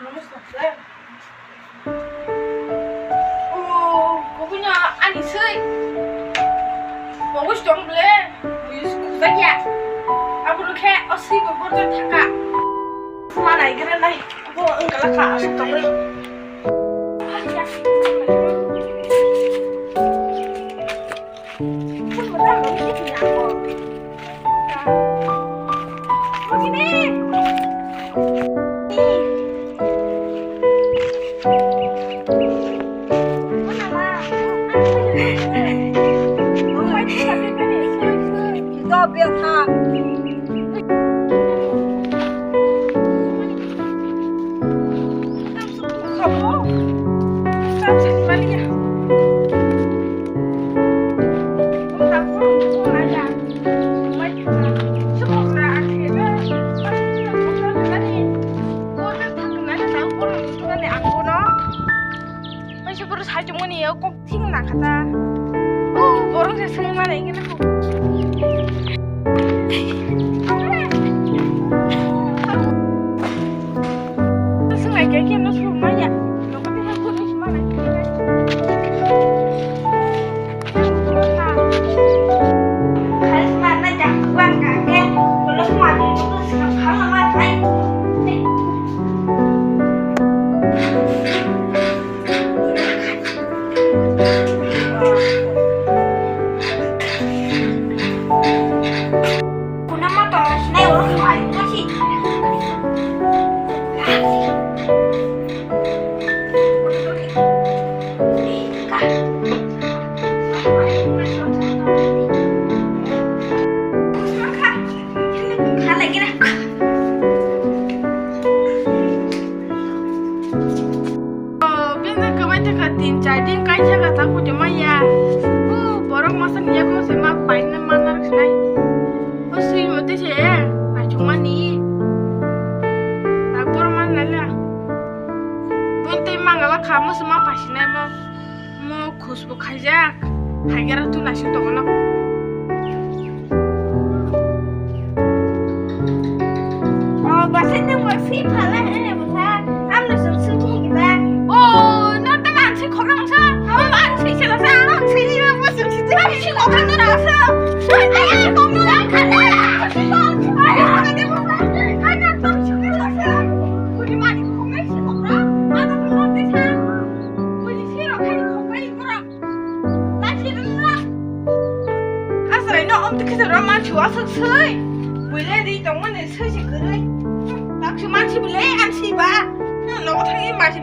그래. 그냥 ăn thì sơi. 먹고 싶지 않은 래. 구석이야. 앞으로 개 어시고 버전 타가. 그만 알기는 나이. 뭐 응가라 가. 정말.别他。Baru saya cuma nih ya kok ting nak kata. Orang saya seneng mana ingin aku. Kayaknya nó xuống máy ạ. Nó có thể hút đi mà này. Khai mà nó chẳng quan cả cái còn nó mà thì nó sẽ gặp khá là mát đấy. Cô nó mất rồi, này nó phải nó chỉ Jadi kai saya kata aku cuma ya, borong masa dia aku masih mapain mana kesana, masih mati saya, nah cuma nih, tak borong mana lah, bunte mangala kamu semua pasnya mau khusbu khajak, hajar tu nasi tu mana? Oh bahasanya masih paling ini bukan, ambil sesuatu kita. Oh. 거랑 사? 안 치시다 사? 치시면 무슨 진짜 치고 가는 아서? 아야 너무 약하네. 아야 근데 무슨 아야 또 죽을라서 우리 많이 공을 시고라. 나도 그런데 사. 우리 싫어 가니 공을 입으라. 나 싫은다. 아서래 너 어떻게 저러면 좋아서 서이. 왜래리 정말 내 서시 그래. 나 그만 집을래 안 치봐. 너 어떻게 마시